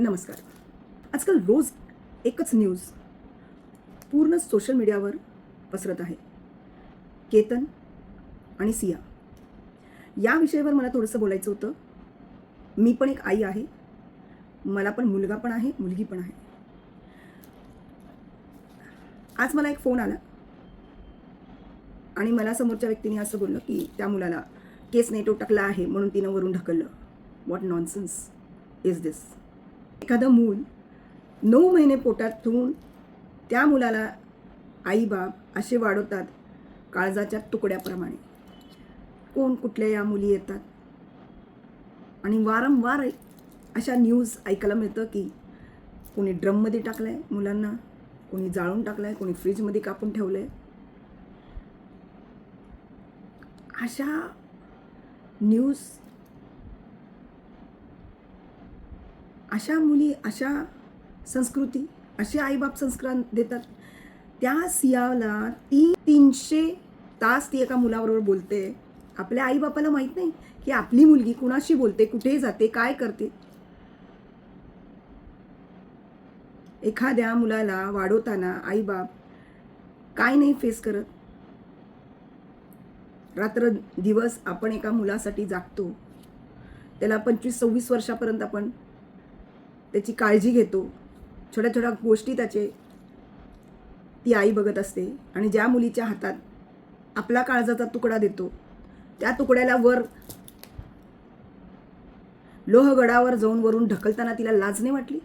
नमस्कार. आजकाल रोज एकच न्यूज पूर्ण सोशल मीडियावर पसरत आहे. केतन आणि सिया या विषयावर मला थोडंसं बोलायचं होतं. मी पण एक आई आहे, मला पण मुलगा पण आहे, मुलगी पण आहे. आज मला एक फोन आला आणि मला समोरच्या व्यक्तीने असं बोललं की त्या मुलाला केस नेटो टाकला आहे म्हणून तिनं वरून ढकललं. व्हॉट नॉनसेन्स इज दिस? एखादं मूल 9 महिने पोटात ठेवून त्या मुलाला आई बाप असे वाढवतात काळजाच्या तुकड्याप्रमाणे. कोण कुठल्या या मुली येतात आणि वारंवार अशा न्यूज ऐकायला मिळतं की कोणी ड्रममध्ये टाकलं आहे मुलांना, कोणी जाळून टाकलं आहे, कोणी फ्रीजमध्ये कापून ठेवलं आहे. अशा न्यूज, अशा मुली, अशा संस्कृती, असे आईबाप संस्कार देतात. त्या सियाला 300 तास ती एका मुलाबरोबर बोलते. आपल्या आईबापाला माहीत नाही की आपली मुलगी कुणाशी बोलते, कुठे जाते, काय करते. एखाद्या मुलाला वाढवताना आईबाप काय नाही फेस करत. रात्र दिवस आपण एका मुलासाठी जागतो. त्याला 25-26 वर्षापर्यंत आपण त्याची काळजी घेतो. छोट्या छोट्या गोष्टी ती आई बघत असते आणि ज्या मुलीच्या हातात आपला काळजाचा तुकडा देतो त्या तुकड्याला वर लोहगडावर जाऊन वरून ढकलताना तिला लाज नाही वाटली?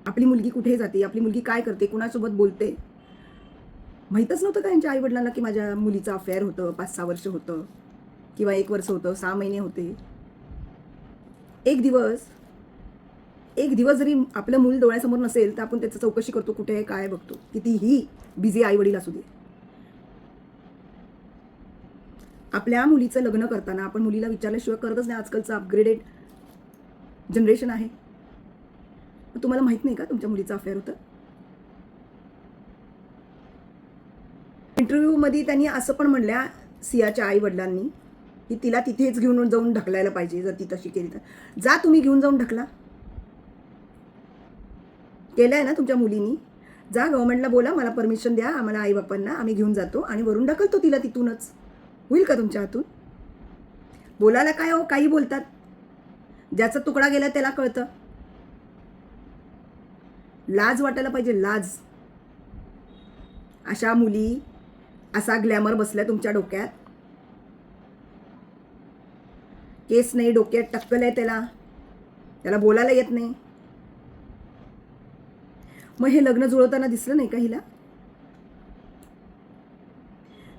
आपली मुलगी कुठे जाते, आपली मुलगी काय करते, कुणासोबत बोलते. माहीतच नव्हतं का यांच्या आईवडिलांना की माझ्या मुलीचं अफेअर होतं, 5-6 वर्ष होतं किंवा 1 वर्ष होतं, 6 महिने होते. एक दिवस जरी आपलं मूल डोळ्यासमोर नसेल तर आपण त्याचं चौकशी करतो, कुठे आहे, काय बघतो. कितीही बिझी आईवडील असू दे. आपल्या मुलीचं लग्न करताना आपण मुलीला विचारल्याशिवाय करतच नाही. आजकालचं अपग्रेडेड जनरेशन आहे. तुम्हाला माहित नाही का तुमच्या मुलीचं अफेअर होतं? इंटरव्ह्यूमध्ये त्यांनी असं पण म्हणल्या सियाच्या आई वडिलांनी की तिला तिथेच घेऊन जाऊन ढकलायला पाहिजे. जर ती तशी केली तर जा, तुम्ही घेऊन जाऊन ढकला. केलं आहे ना तुमच्या मुलीनी? जा, गव्हर्नमेंटला बोला, मला परमिशन द्या, आम्हाला आईबापांना, आम्ही घेऊन जातो आणि वरून ढकलतो तिला तिथूनच. होईल का तुमच्या हातून? बोलायला काय हो, काही बोलतात. ज्याचा तुकडा गेला त्याला कळतं. लाज वाटायला पाहिजे, लाज. अशा मुली, असा ग्लॅमर बसलाय तुमच्या डोक्यात. केस नाही, डोक्यात टक्कल आहे त्याला बोलायला येत नाही. मग हे लग्न जुळवताना दिसलं नाही का हिला?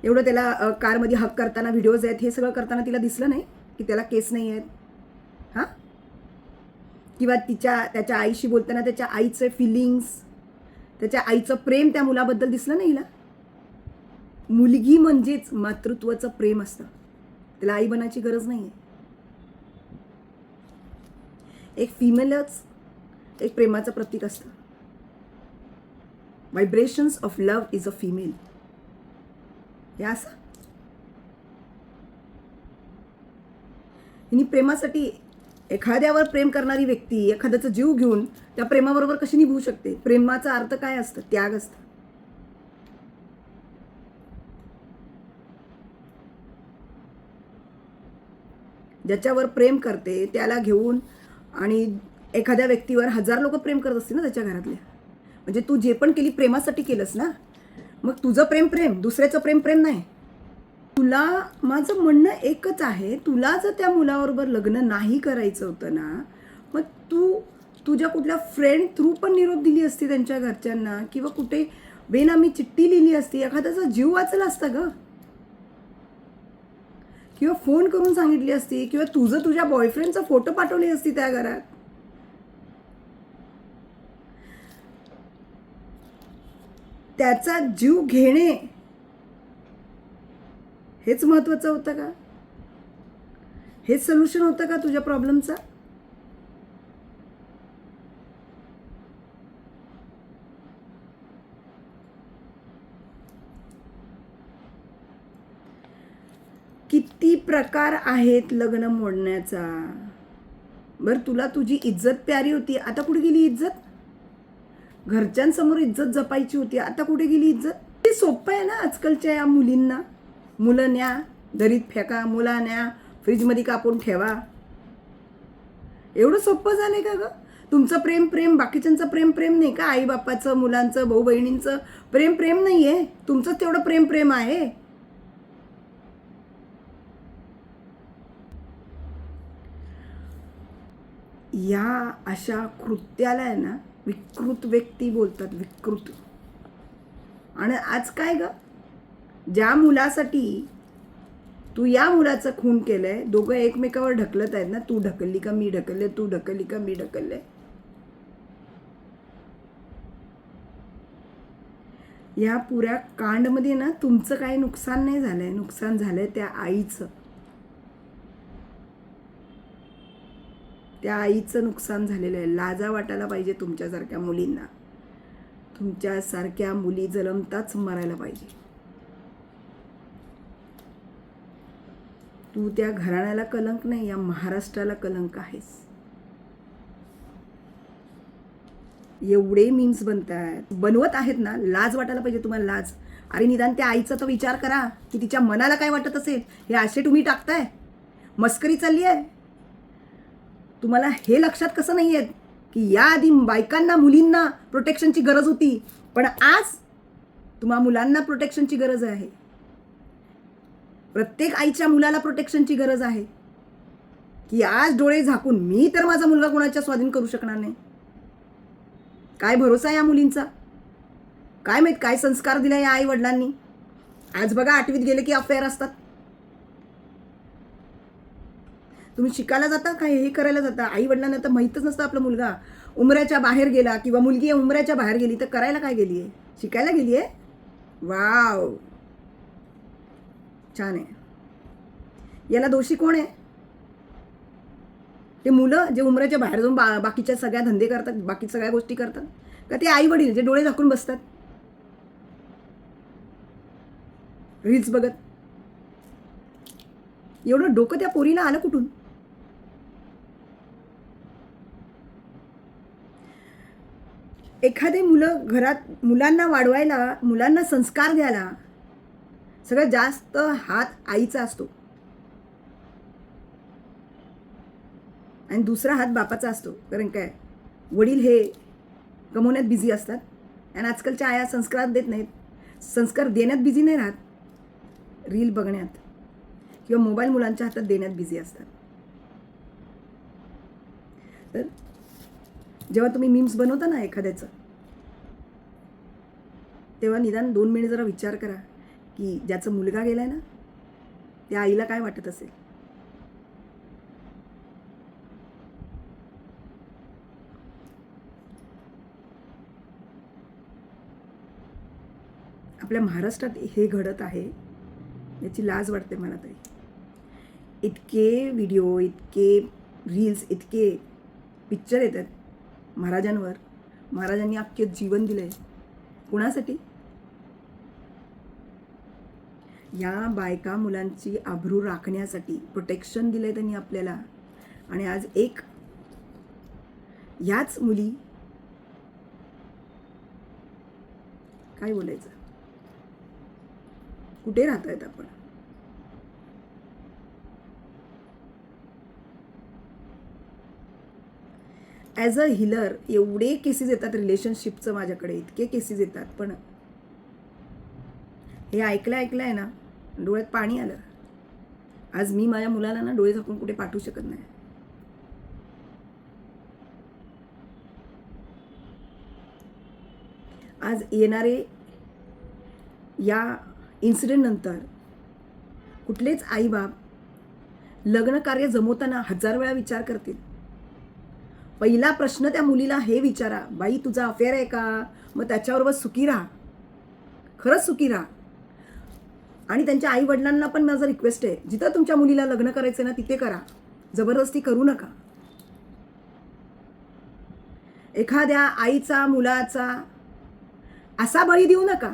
एवढं त्याला कारमध्ये हक करताना व्हिडिओज आहेत, हे सगळं करताना तिला दिसलं नाही की त्याला केस नाही आहेत? हां? किंवा त्याच्या आईशी बोलताना त्याच्या आईचे फिलिंग्स, त्याच्या आईचं प्रेम त्या मुलाबद्दल दिसलं नाही हिला? मुलगी म्हणजेच मातृत्वाचं प्रेम असतं. त्याला आई बनायची गरज नाही आहे. एक फिमेलच एक प्रेमाचं प्रतीक असतं. Vibrations of love is a female. हे असं हिनी प्रेमासाठी, एखाद्यावर प्रेम करणारी व्यक्ती एखाद्याचा जीव घेऊन त्या प्रेमाबरोबर कशी निभवू शकते? प्रेमाचा अर्थ काय असतं? त्याग असतं. ज्याच्यावर प्रेम करते त्याला घेऊन, आणि एखाद्या व्यक्तीवर 1000 लोक प्रेम करत असतील ना त्याच्या घरातल्या. म्हणजे तू जे पण केली प्रेमासाठी केलंस ना. मग तुझं प्रेम, दुसऱ्याचं प्रेम नाही. तुला, माझं म्हणणं एकच आहे, तुला जर त्या मुलाबरोबर लग्न नाही करायचं होतं ना, मग तू तुझ्या कुठल्या फ्रेंड थ्रू पण निरोप दिली असती त्यांच्या घरच्यांना, किंवा कुठे बेनामी चिठ्ठी लिहिली असती, एखाद्याचा जीव वाचला असता ग, किंवा फोन करून सांगितली असती, किंवा तुझ्या बॉयफ्रेंडचा फोटो पाठवली असती त्या घरात. त्याचा जीव घेणे हेच महत्वाचं होतं का? हेच सोल्युशन होतं का तुझ्या प्रॉब्लेमचा? किती प्रकार आहेत लग्न मोडण्याचा. बरं, तुला तुझी इज्जत प्यारी होती, आता कुठे गेली इज्जत? घरच्यांसमोर इज्जत जपायची होती, आता कुठे गेली इज्जत? ते सोपं आहे ना आजकालच्या या मुलींना. मुलं न्या, दरीत फेका, मुला न्या, फ्रीजमध्ये कापून ठेवा. एवढं सोपं झालंय का ग? तुमचं प्रेम प्रेम, बाकीच्यांचं प्रेम प्रेम नाही का? आई बापाचं, मुलांचं, भाऊ बहिणींचं प्रेम प्रेम नाही आहे, तुमचंच तेवढं प्रेम प्रेम आहे. या अशा कृत्याला आहे ना विकृत व्यक्ती बोलतात, विकृत. आणि आज काय ग, ज्या मुलासाठी तू या मुलाचं खून केलंय, दोघं एकमेकावर ढकलत आहेत ना, तू ढकलली का मी ढकलले, तू ढकलली का मी ढकलले. या पुऱ्या कांडमध्ये ना तुमचं काही नुकसान नाही झालंय, नुकसान झालंय त्या आईचं. त्या आईचं नुकसान झालेलं आहे. लाजा वाटायला पाहिजे तुमच्यासारख्या मुलींना. तुमच्यासारख्या मुली जन्मताच मरायला पाहिजे. तू त्या घराण्याला कलंक नाही, या महाराष्ट्राला कलंक आहेस. एवढे मीम्स बनवत आहेत ना, लाज वाटायला पाहिजे तुम्हाला, लाज. अरे निदान त्या आईचा तर विचार करा की तिच्या मनाला काय वाटत असेल. हे असे तुम्ही टाकताय, मस्करी चालली आहे. तुम्हाला हे लक्षात कसं नाही येत की याआधी बायकांना, मुलींना प्रोटेक्शनची गरज होती, पण आज तुम्हा मुलांना प्रोटेक्शनची गरज आहे. प्रत्येक आईच्या मुलाला प्रोटेक्शनची गरज आहे. की आज डोळे झाकून मी तर माझा मुलगा कोणाच्या स्वाधीन करू शकणार नाही. काय भरोसा या मुलींचा? काय माहित काय संस्कार दिला या आई वडिलांनी. आज बघा 8वीत गेले की अफेअर असतात. तुम्ही शिकायला जाता काय, हे करायला जाता? आई वडिलांना तर माहीतच नसतं आपला मुलगा उमऱ्याच्या बाहेर गेला किंवा मुलगी उमऱ्याच्या बाहेर गेली तर करायला काय गेली आहे? शिकायला गेली आहे. वाव, छान आहे. याला दोषी कोण आहे? ते मुलं जे उमऱ्याच्या बाहेर जाऊन बाकीच्या सगळ्या धंदे करतात, बाकी सगळ्या गोष्टी करतात, का ते आई वडील जे डोळे झाकून बसतात रील्स बघत? एवढं डोकं त्या पोरीला आलं कुठून? एखादे मुलं घरात मुलांना वाढवायला, मुलांना संस्कार द्यायला सगळ्यात जास्त हात आईचा असतो आणि दुसरा हात बापाचा असतो. कारण काय, वडील हे कमवण्यात बिझी असतात आणि आजकालच्या आया संस्कार देत नाहीत. संस्कार देण्यात बिझी नाही राहत, रील बघण्यात किंवा मोबाईल मुलांच्या हातात देण्यात बिझी असतात. तर जेव्हा तुम्ही मीम्स बनवता ना एखाद्याचं, तेव्हा निदान 2 मिनिट जरा विचार करा की ज्याचा मुलगा गेलाय ना, त्या आईला काय वाटत असेल. आपल्या महाराष्ट्रात हे घडत आहे, याची लाज वाटते मला तरी. इतके व्हिडिओ, इतके रील्स, इतके पिक्चर येतात महाराजांवर. महाराजांनी अख्खे जीवन दिलंय कुणासाठी? या बायका मुलांची आबरू राखण्यासाठी. प्रोटेक्शन दिलंय त्यांनी आपल्याला. आणि आज एक याच मुली, काय बोलायचं, कुठे राहतायत आपण? ॲज अ हिलर एवढे केसेस येतात रिलेशनशिपचं माझ्याकडे, इतके केसेस येतात. पण हे ऐकलं आहे ना, डोळ्यात पाणी आलं. आज मी माझ्या मुलाला ना डोळे झाकून कुठे पाठवू शकत नाही. आज येणारे या इन्सिडेंट नंतर कुठलेच आईबाप लग्न कार्य जमवताना 1000 वेळा विचार करतील. पहिला प्रश्न त्या मुलीला हे विचारा, बाई तुझा अफेअर आहे का? मग त्याच्याबरोबर सुखी राहा, खरंच सुखी राहा. आणि त्यांच्या आई वडिलांना पण माझा रिक्वेस्ट आहे, जिथं तुमच्या मुलीला लग्न करायचं ना तिथे करा, जबरदस्ती करू नका. एखाद्या आईचा, मुलाचा असा बळी देऊ नका.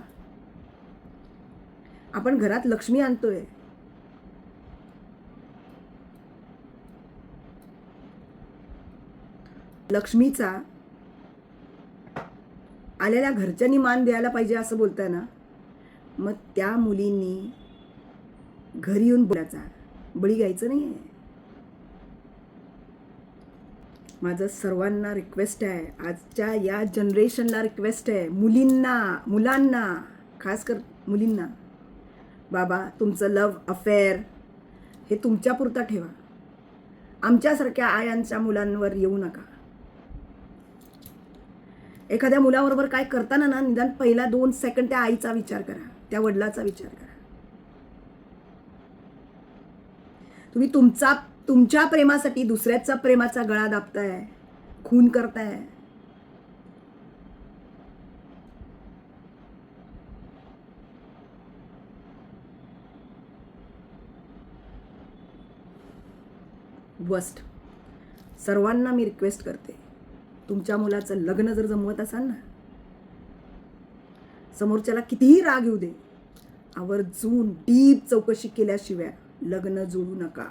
आपण घरात लक्ष्मी आणतोय. लक्ष्मीचा आलेल्या घरच्यांनी मान द्यायला पाहिजे असं बोलताय ना, मग त्या मुलींनी घरी येऊन बोलायचा, बळी घ्यायचं नाही आहे. माझं सर्वांना रिक्वेस्ट आहे, आजच्या या जनरेशनला रिक्वेस्ट आहे, मुलांना खास कर मुलींना, बाबा तुमचं लव्ह अफेअर हे तुमच्यापुरता ठेवा. आमच्यासारख्या आयांच्या मुलांवर येऊ नका. एखाद्या मुलाबरोबर काय करताना ना, निदान पहिला 2 सेकंड त्या आईचा विचार करा, त्या वडिलाचा विचार करा. तुम्ही तुमच्या प्रेमासाठी दुसऱ्याचा प्रेमाचा गळा दाबताय, खून करताय. वर्स्ट. सर्वांना मी रिक्वेस्ट करते, तुमच्या मुलाचं लग्न जर जमवत असाल ना, समोरच्याला कितीही राग येऊ दे, आवर्जून डीप चौकशी केल्याशिवाय लग्न जुळू नका.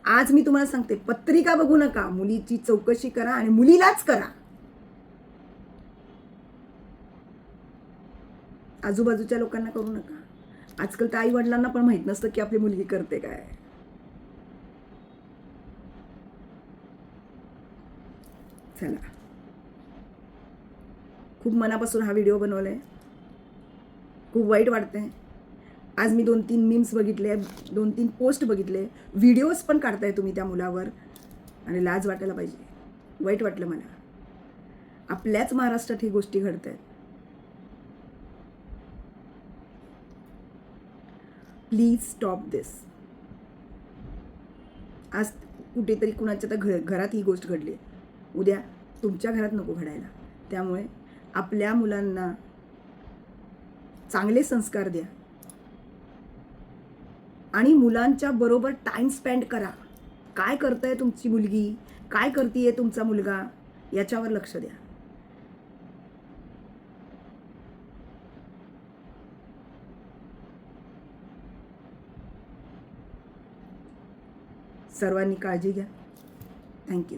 आज मी तुम्हाला सांगते, पत्रिका बघू नका, मुलीची चौकशी करा आणि मुलीलाच करा. आजूबाजूच्या लोकांना करू नका. आजकाल तर आई वडिलांना पण माहित नसतं की आपली मुलगी करते काय. चला, खूप मनापासून हा व्हिडिओ बनवलाय. खूप वाईट वाटतंय. आज मी 2-3 मीम्स बघितले, 2-3 पोस्ट बघितले, व्हिडिओज पण काढताय तुम्ही त्या मुलावर, आणि लाज वाटायला पाहिजे. वाईट वाटलं मला. आपल्याच महाराष्ट्रात ही गोष्टी घडत आहेत. प्लीज स्टॉप दिस. आज कुठेतरी कुणाच्या तर घरात ही गोष्ट घडली, उद्या तुमच्या घरात नको घडायला. त्यामुळे आपल्या मुलांना चांगले संस्कार द्या आणि मुलांच्या बरोबर टाइम स्पेंड करा. काय करताय तुमची मुलगी, काय करतीये तुमचा मुलगा, याच्यावर लक्ष द्या. सर्वांनी काळजी घ्या. थँक्यू.